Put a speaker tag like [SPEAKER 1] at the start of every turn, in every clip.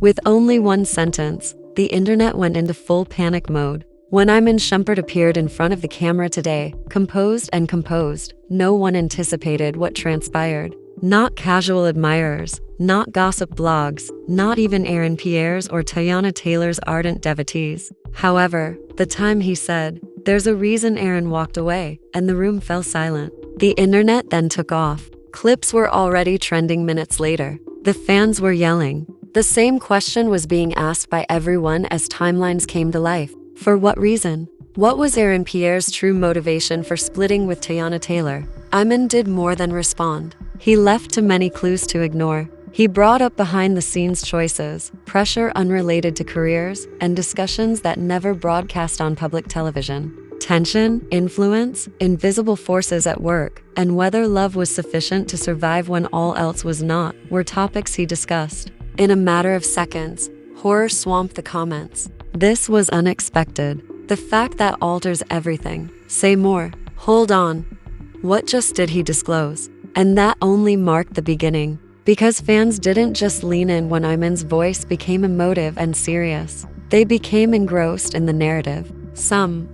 [SPEAKER 1] With only one sentence, the internet went into full panic mode. When Iman Shumpert appeared in front of the camera today, composed, no one anticipated what transpired. Not casual admirers, not gossip blogs, not even Pierre's or Teyana Taylor's ardent devotees. However, the time he said, "There's a reason Aaron walked away," and the room fell silent. The internet then took off. Clips were already trending minutes later. The fans were yelling. The same question was being asked by everyone as timelines came to life. For what reason? What was Pierre's true motivation for splitting with Teyana Taylor? Iman did more than respond. He left too many clues to ignore. He brought up behind-the-scenes choices, pressure unrelated to careers, and discussions that never broadcast on public television. Tension, influence, invisible forces at work, and whether love was sufficient to survive when all else was not, were topics he discussed. In a matter of seconds, horror swamped the comments. This was unexpected. The fact that alters everything. Say more. Hold on. What just did he disclose? And that only marked the beginning. Because fans didn't just lean in when Iman's voice became emotive and serious. They became engrossed in the narrative.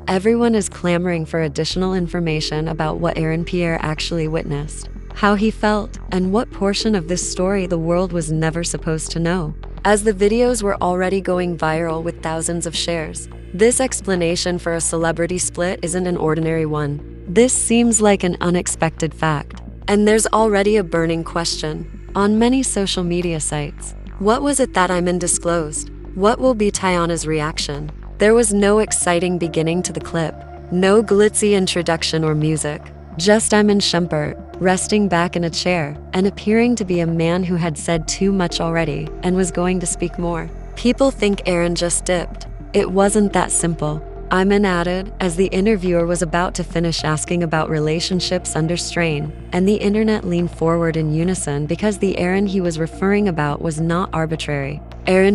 [SPEAKER 1] Everyone is clamoring for additional information about what Pierre actually witnessed, how he felt, and what portion of this story the world was never supposed to know. As the videos were already going viral with thousands of shares, this explanation for a celebrity split isn't an ordinary one. This seems like an unexpected fact. And there's already a burning question on many social media sites. What was it that Iman disclosed? What will be Teyana's reaction? There was no exciting beginning to the clip, no glitzy introduction or music, just Iman Shumpert, resting back in a chair and appearing to be a man who had said too much already and was going to speak more. People think Aaron just dipped. It wasn't that simple. Iman added, as the interviewer was about to finish asking about relationships under strain, and the internet leaned forward in unison because the Aaron he was referring about was not arbitrary.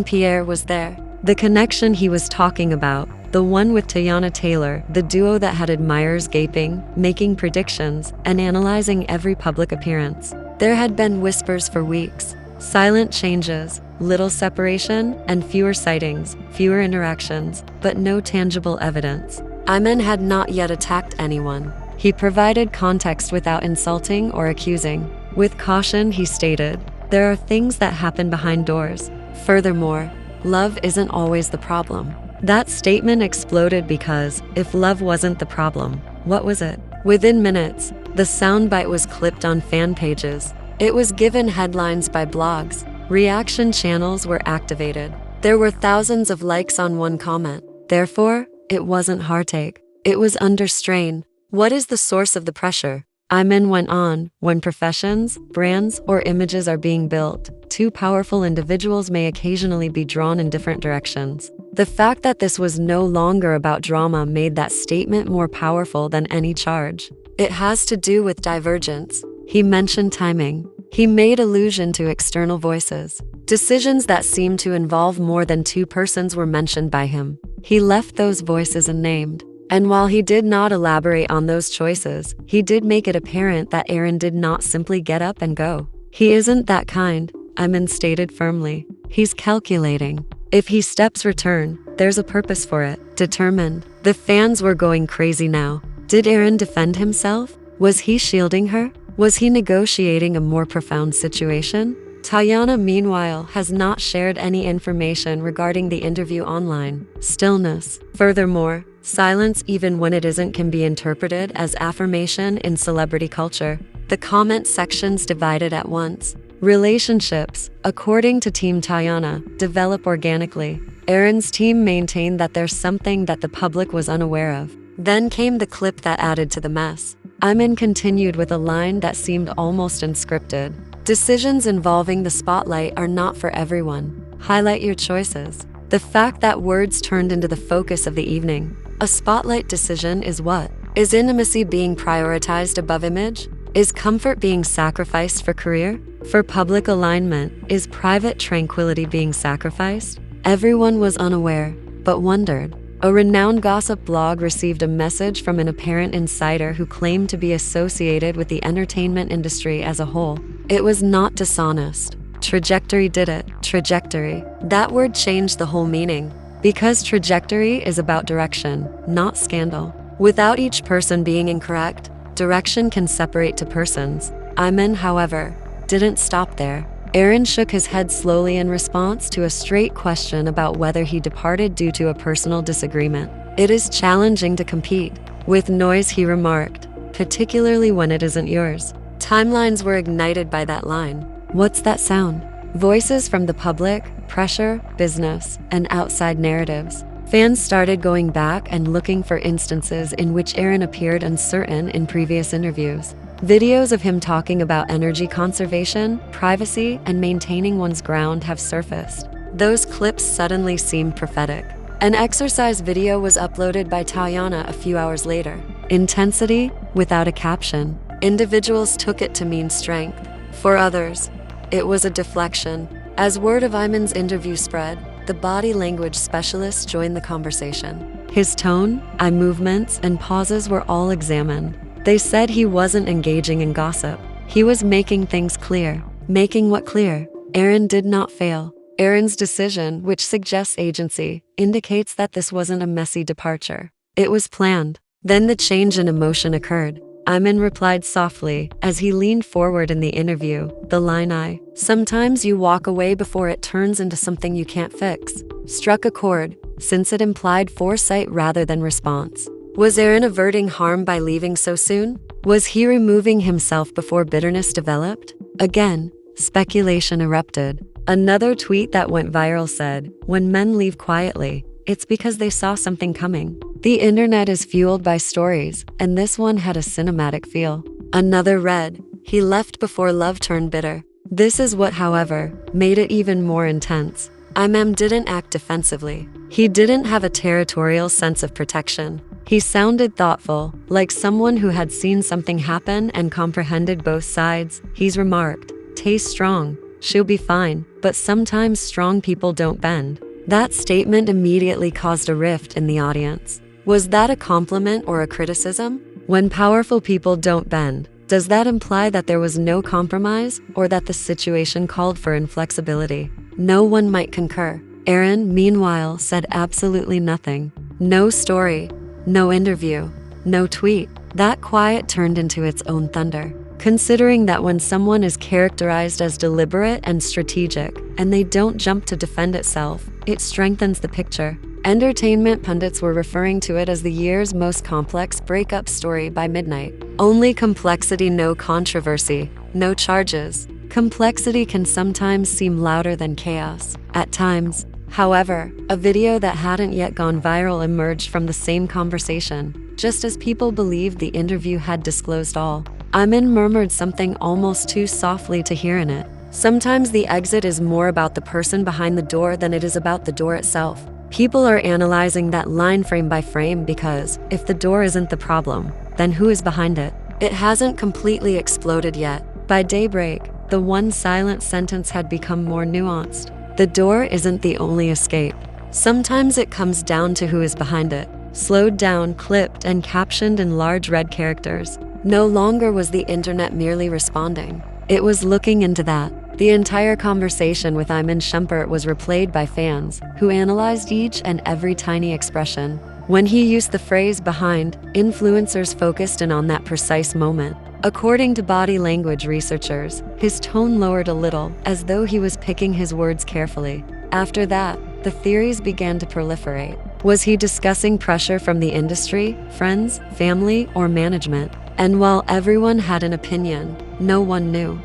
[SPEAKER 1] Pierre was there. The connection he was talking about, the one with Teyana Taylor, the duo that had admirers gaping, making predictions, and analyzing every public appearance. There had been whispers for weeks, silent changes, little separation, and fewer sightings, fewer interactions, but no tangible evidence. Iman had not yet attacked anyone. He provided context without insulting or accusing. With caution, he stated, "There are things that happen behind doors. Furthermore, love isn't always the problem." That statement exploded because, if love wasn't the problem, what was it? Within minutes, the soundbite was clipped on fan pages. It was given headlines by blogs. Reaction channels were activated. There were thousands of likes on one comment. Therefore, it wasn't heartache. It was under strain. What is the source of the pressure? Iman went on, when professions, brands, or images are being built, two powerful individuals may occasionally be drawn in different directions. The fact that this was no longer about drama made that statement more powerful than any charge. It has to do with divergence. He mentioned timing. He made allusion to external voices. Decisions that seemed to involve more than two persons were mentioned by him. He left those voices unnamed. And while he did not elaborate on those choices, he did make it apparent that Aaron did not simply get up and go. He isn't that kind, Iman stated firmly. He's calculating. If he steps return, there's a purpose for it. Determined. The fans were going crazy now. Did Aaron defend himself? Was he shielding her? Was he negotiating a more profound situation? Teyana, meanwhile, has not shared any information regarding the interview online. Stillness. Furthermore, silence, even when it isn't, can be interpreted as affirmation in celebrity culture. The comment sections divided at once. Relationships, according to Team Teyana, develop organically. Aaron's team maintained that there's something that the public was unaware of. Then came the clip that added to the mess. Iman continued with a line that seemed almost unscripted. Decisions involving the spotlight are not for everyone. Highlight your choices. The fact that words turned into the focus of the evening. A spotlight decision is what? Is intimacy being prioritized above image? Is comfort being sacrificed for career? For public alignment, is private tranquility being sacrificed? Everyone was unaware, but wondered. A renowned gossip blog received a message from an apparent insider who claimed to be associated with the entertainment industry as a whole. It was not dishonest. Trajectory did it. Trajectory. That word changed the whole meaning. Because trajectory is about direction, not scandal. Without each person being incorrect, direction can separate two persons. Iman, however, didn't stop there. Aaron shook his head slowly in response to a straight question about whether he departed due to a personal disagreement. It is challenging to compete with noise, he remarked, particularly when it isn't yours. Timelines were ignited by that line. What's that sound? Voices from the public, pressure, business, and outside narratives. Fans started going back and looking for instances in which Aaron appeared uncertain in previous interviews. Videos of him talking about energy conservation, privacy, and maintaining one's ground have surfaced. Those clips suddenly seemed prophetic. An exercise video was uploaded by Teyana a few hours later. Intensity without a caption. Individuals took it to mean strength. For others, it was a deflection. As word of Iman's interview spread, the body language specialist joined the conversation. His tone, eye movements, and pauses were all examined. They said he wasn't engaging in gossip. He was making things clear. Making what clear? Aaron did not fail. Aaron's decision, which suggests agency, indicates that this wasn't a messy departure. It was planned. Then the change in emotion occurred. Iman replied softly as he leaned forward in the interview, the line sometimes you walk away before it turns into something you can't fix, struck a chord, since it implied foresight rather than response. Was Aaron averting harm by leaving so soon? Was he removing himself before bitterness developed? Again, speculation erupted. Another tweet that went viral said, "When men leave quietly, it's because they saw something coming." The internet is fueled by stories, and this one had a cinematic feel. Another read, "He left before love turned bitter." This is what, however, made it even more intense. Iman didn't act defensively. He didn't have a territorial sense of protection. He sounded thoughtful, like someone who had seen something happen and comprehended both sides. He's remarked, "Tay's strong. She'll be fine, but sometimes strong people don't bend." That statement immediately caused a rift in the audience. Was that a compliment or a criticism? When powerful people don't bend, does that imply that there was no compromise or that the situation called for inflexibility? No one might concur. Aaron, meanwhile, said absolutely nothing. No story, no interview, no tweet. That quiet turned into its own thunder. Considering that when someone is characterized as deliberate and strategic, and they don't jump to defend itself, it strengthens the picture. Entertainment pundits were referring to it as the year's most complex breakup story by midnight. Only complexity, no controversy, no charges. Complexity can sometimes seem louder than chaos. At times, however, a video that hadn't yet gone viral emerged from the same conversation, just as people believed the interview had disclosed all. Iman murmured something almost too softly to hear in it. Sometimes the exit is more about the person behind the door than it is about the door itself. People are analyzing that line frame by frame because, if the door isn't the problem, then who is behind it? It hasn't completely exploded yet. By daybreak, the one silent sentence had become more nuanced. The door isn't the only escape. Sometimes it comes down to who is behind it. Slowed down, clipped, and captioned in large red characters. No longer was the internet merely responding. It was looking into that. The entire conversation with Iman Shumpert was replayed by fans, who analyzed each and every tiny expression. When he used the phrase "behind," influencers focused in on that precise moment. According to body language researchers, his tone lowered a little, as though he was picking his words carefully. After that, the theories began to proliferate. Was he discussing pressure from the industry, friends, family, or management? And while everyone had an opinion, no one knew.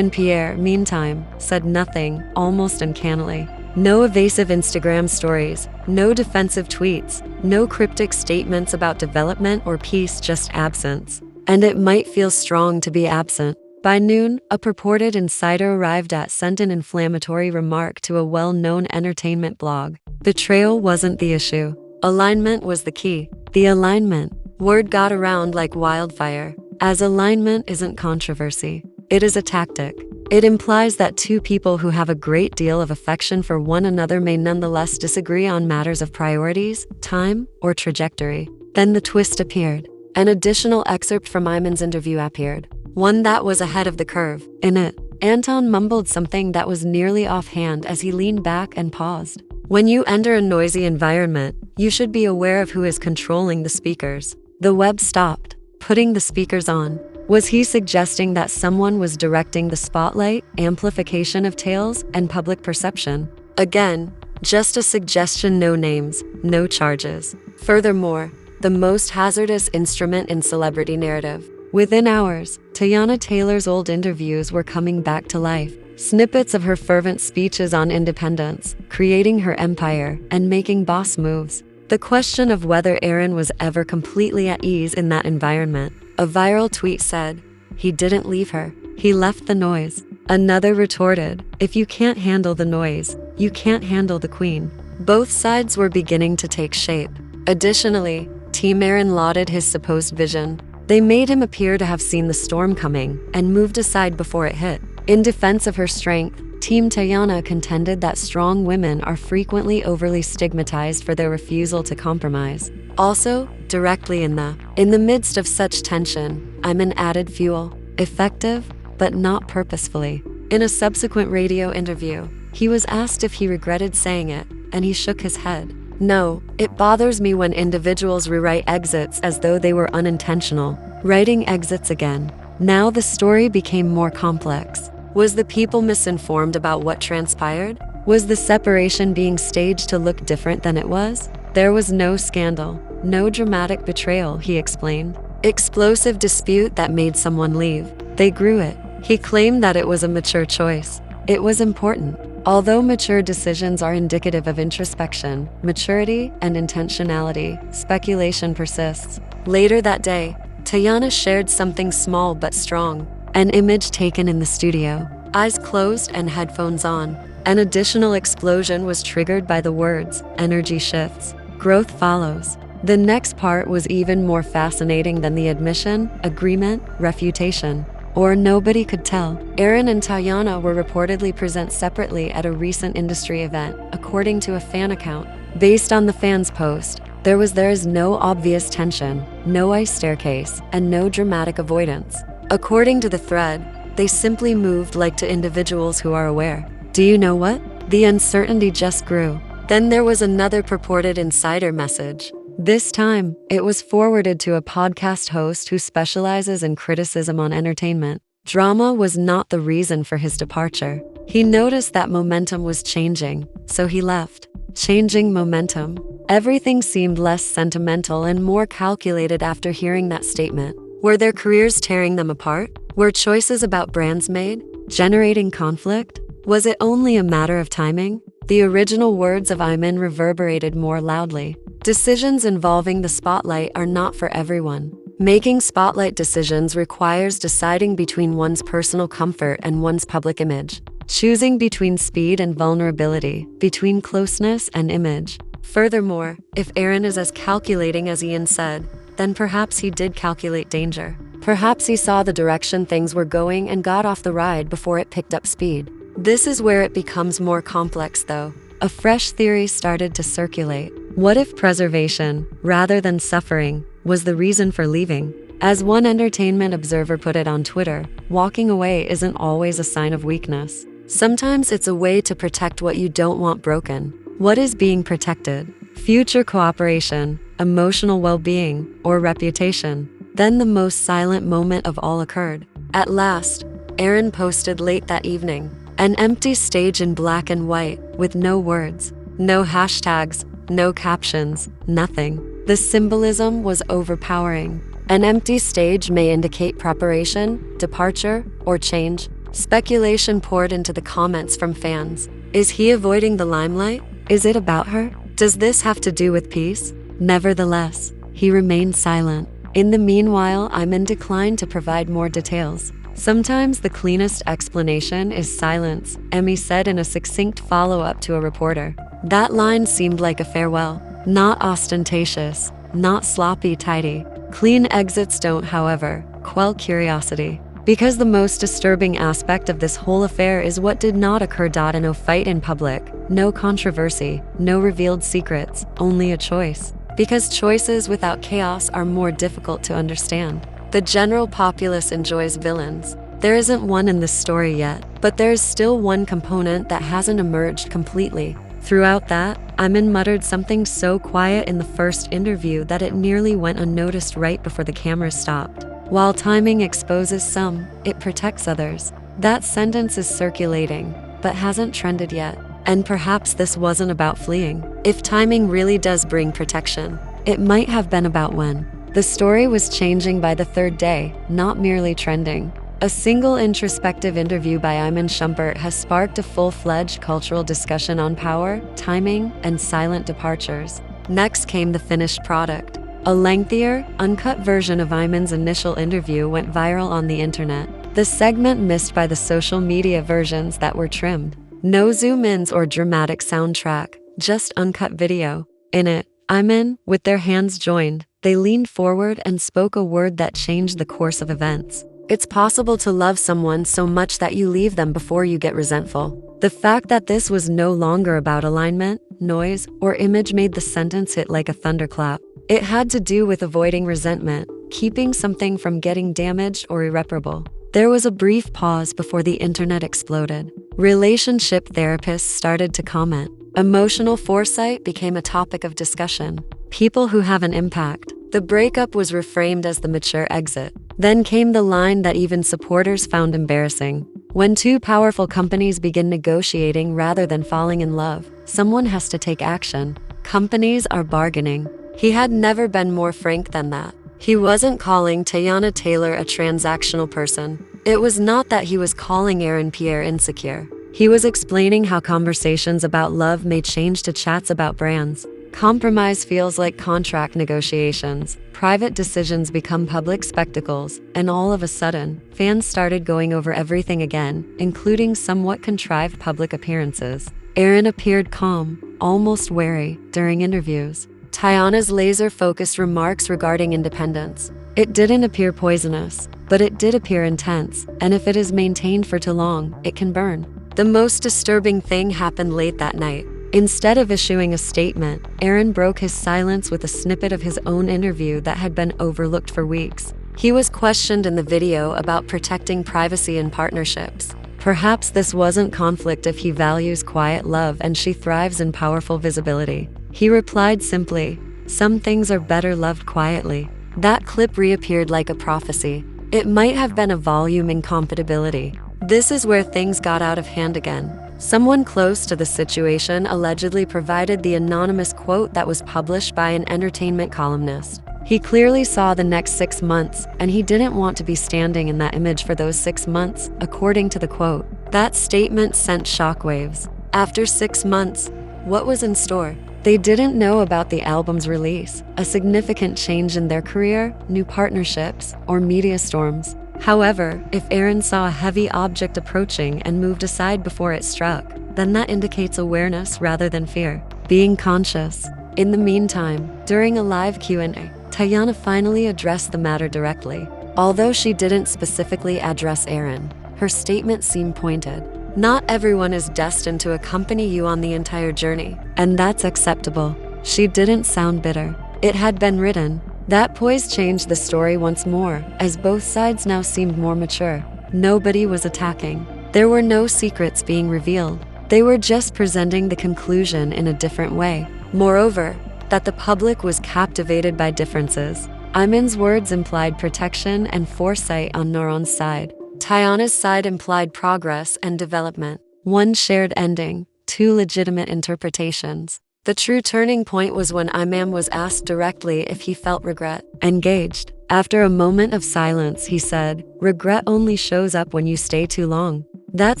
[SPEAKER 1] Pierre, meantime, said nothing, almost uncannily. No evasive Instagram stories, no defensive tweets, no cryptic statements about development or peace, just absence. And it might feel strong to be absent. By noon, a purported insider arrived at sent an inflammatory remark to a well-known entertainment blog. Betrayal wasn't the issue. Alignment was the key. The alignment. Word got around like wildfire, as alignment isn't controversy. It is a tactic. It implies that two people who have a great deal of affection for one another may nonetheless disagree on matters of priorities, time, or trajectory. Then the twist appeared. An additional excerpt from Iman's interview appeared. One that was ahead of the curve. In it, Anton mumbled something that was nearly offhand as he leaned back and paused. When you enter a noisy environment, you should be aware of who is controlling the speakers. The web stopped, putting the speakers on. Was he suggesting that someone was directing the spotlight, amplification of tales, and public perception? Again, just a suggestion, no names, no charges. Furthermore, the most hazardous instrument in celebrity narrative. Within hours, Teyana Taylor's old interviews were coming back to life. Snippets of her fervent speeches on independence, creating her empire, and making boss moves. The question of whether Aaron was ever completely at ease in that environment. A viral tweet said, "He didn't leave her, he left the noise." Another retorted, "If you can't handle the noise, you can't handle the queen." Both sides were beginning to take shape. Additionally, Team Aaron lauded his supposed vision. They made him appear to have seen the storm coming and moved aside before it hit. In defense of her strength, Team Teyana contended that strong women are frequently overly stigmatized for their refusal to compromise. Also, directly in the midst of such tension, Iman added fuel, effective, but not purposefully. In a subsequent radio interview, he was asked if he regretted saying it, and he shook his head. "No, it bothers me when individuals rewrite exits as though they were unintentional." Writing exits again. Now the story became more complex. Was the people misinformed about what transpired? Was the separation being staged to look different than it was? There was no scandal, no dramatic betrayal, he explained. Explosive dispute that made someone leave. They grew it. He claimed that it was a mature choice. It was important. Although mature decisions are indicative of introspection, maturity, and intentionality, speculation persists. Later that day, Teyana shared something small but strong. An image taken in the studio, eyes closed and headphones on. An additional explosion was triggered by the words, "Energy shifts. Growth follows." The next part was even more fascinating than the admission, agreement, refutation. Or nobody could tell. Aaron and Teyana were reportedly present separately at a recent industry event, according to a fan account. Based on the fan's post, there is no obvious tension, no ice staircase, and no dramatic avoidance. According to the thread, they simply moved like two individuals who are aware. Do you know what? The uncertainty just grew. Then there was another purported insider message. This time, it was forwarded to a podcast host who specializes in criticism on entertainment. Drama was not the reason for his departure. He noticed that momentum was changing, so he left. Changing momentum. Everything seemed less sentimental and more calculated after hearing that statement. Were their careers tearing them apart? Were choices about brands made, generating conflict? Was it only a matter of timing? The original words of Iman reverberated more loudly. Decisions involving the spotlight are not for everyone. Making spotlight decisions requires deciding between one's personal comfort and one's public image. Choosing between speed and vulnerability, between closeness and image. Furthermore, if Aaron is as calculating as Ian said, then perhaps he did calculate danger. Perhaps he saw the direction things were going and got off the ride before it picked up speed. This is where it becomes more complex though. A fresh theory started to circulate. What if preservation, rather than suffering, was the reason for leaving? As one entertainment observer put it on Twitter, walking away isn't always a sign of weakness. Sometimes it's a way to protect what you don't want broken. What is being protected? Future cooperation, emotional well-being, or reputation? Then the most silent moment of all occurred. At last, Aaron posted late that evening. An empty stage in black and white, with no words, no hashtags, no captions, nothing. The symbolism was overpowering. An empty stage may indicate preparation, departure, or change. Speculation poured into the comments from fans. Is he avoiding the limelight? Is it about her? Does this have to do with peace? Nevertheless, he remained silent. In the meanwhile, Iman declined to provide more details. Sometimes the cleanest explanation is silence, Emmy said in a succinct follow-up to a reporter. That line seemed like a farewell. Not ostentatious, not sloppy tidy. Clean exits don't, however, quell curiosity. Because the most disturbing aspect of this whole affair is what did not occur. No fight in public, no controversy, no revealed secrets, only a choice. Because choices without chaos are more difficult to understand. The general populace enjoys villains. There isn't one in this story yet, but there's still one component that hasn't emerged completely. Throughout that, Iman muttered something so quiet in the first interview that it nearly went unnoticed right before the camera stopped. While timing exposes some, it protects others. That sentence is circulating, but hasn't trended yet. And perhaps this wasn't about fleeing. If timing really does bring protection, it might have been about when. The story was changing by the third day, not merely trending. A single introspective interview by Iman Shumpert has sparked a full-fledged cultural discussion on power, timing, and silent departures. Next came the finished product. A lengthier, uncut version of Iman's initial interview went viral on the internet. The segment missed by the social media versions that were trimmed. No zoom-ins or dramatic soundtrack, just uncut video. In it, Iman, with their hands joined, they leaned forward and spoke a word that changed the course of events. It's possible to love someone so much that you leave them before you get resentful. The fact that this was no longer about alignment, noise, or image made the sentence hit like a thunderclap. It had to do with avoiding resentment, keeping something from getting damaged or irreparable. There was a brief pause before the internet exploded. Relationship therapists started to comment. Emotional foresight became a topic of discussion. People who have an impact. The breakup was reframed as the mature exit. Then came the line that even supporters found embarrassing. When two powerful companies begin negotiating rather than falling in love, someone has to take action. Companies are bargaining. He had never been more frank than that. He wasn't calling Teyana Taylor a transactional person. It was not that he was calling Pierre insecure. He was explaining how conversations about love may change to chats about brands. Compromise feels like contract negotiations. Private decisions become public spectacles, and all of a sudden, fans started going over everything again, including somewhat contrived public appearances. Aaron appeared calm, almost wary, during interviews. Teyana's laser-focused remarks regarding independence. It didn't appear poisonous, but it did appear intense, and if it is maintained for too long, it can burn. The most disturbing thing happened late that night. Instead of issuing a statement, Aaron broke his silence with a snippet of his own interview that had been overlooked for weeks. He was questioned in the video about protecting privacy in partnerships. Perhaps this wasn't conflict if he values quiet love and she thrives in powerful visibility. He replied simply, "Some things are better loved quietly." That clip reappeared like a prophecy. It might have been a volume incompatibility. This is where things got out of hand again. Someone close to the situation allegedly provided the anonymous quote that was published by an entertainment columnist. He clearly saw the next 6 months, and he didn't want to be standing in that image for those 6 months, according to the quote. That statement sent shockwaves. After 6 months, what was in store? They didn't know about the album's release, a significant change in their career, new partnerships, or media storms. However, if Aaron saw a heavy object approaching and moved aside before it struck, then that indicates awareness rather than fear, being conscious. In the meantime, during a live Q&A, Teyana finally addressed the matter directly. Although she didn't specifically address Aaron, her statement seemed pointed. Not everyone is destined to accompany you on the entire journey, and that's acceptable. She didn't sound bitter. It had been written. That poise changed the story once more, as both sides now seemed more mature. Nobody was attacking. There were no secrets being revealed. They were just presenting the conclusion in a different way. Moreover, that the public was captivated by differences. Iman's words implied protection and foresight on Noron's side. Teyana's side implied progress and development. One shared ending, two legitimate interpretations. The true turning point was when Iman was asked directly if he felt regret. Engaged. After a moment of silence, he said, "Regret only shows up when you stay too long." That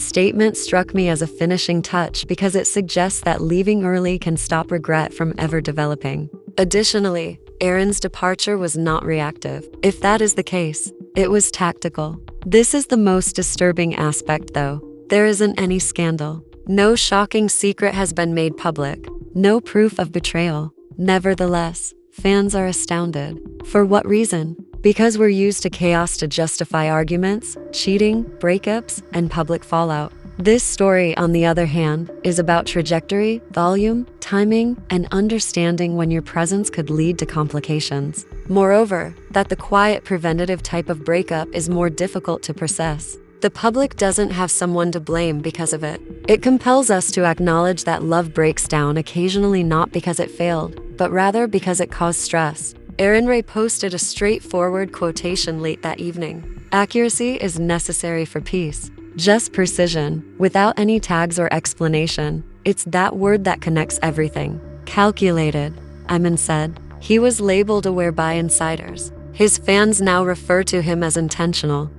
[SPEAKER 1] statement struck me as a finishing touch because it suggests that leaving early can stop regret from ever developing. Additionally, Aaron's departure was not reactive. If that is the case, it was tactical. This is the most disturbing aspect, though. There isn't any scandal. No shocking secret has been made public. No proof of betrayal. Nevertheless, fans are astounded. For what reason? Because we're used to chaos to justify arguments, cheating, breakups, and public fallout. This story, on the other hand, is about trajectory, volume, timing, and understanding when your presence could lead to complications. Moreover, that the quiet preventative type of breakup is more difficult to process. The public doesn't have someone to blame because of it. It compels us to acknowledge that love breaks down occasionally, not because it failed, but rather because it caused stress. Aaron Ray posted a straightforward quotation late that evening. Accuracy is necessary for peace. Just precision, without any tags or explanation. It's that word that connects everything. Calculated, Iman said. He was labeled aware by insiders. His fans now refer to him as intentional.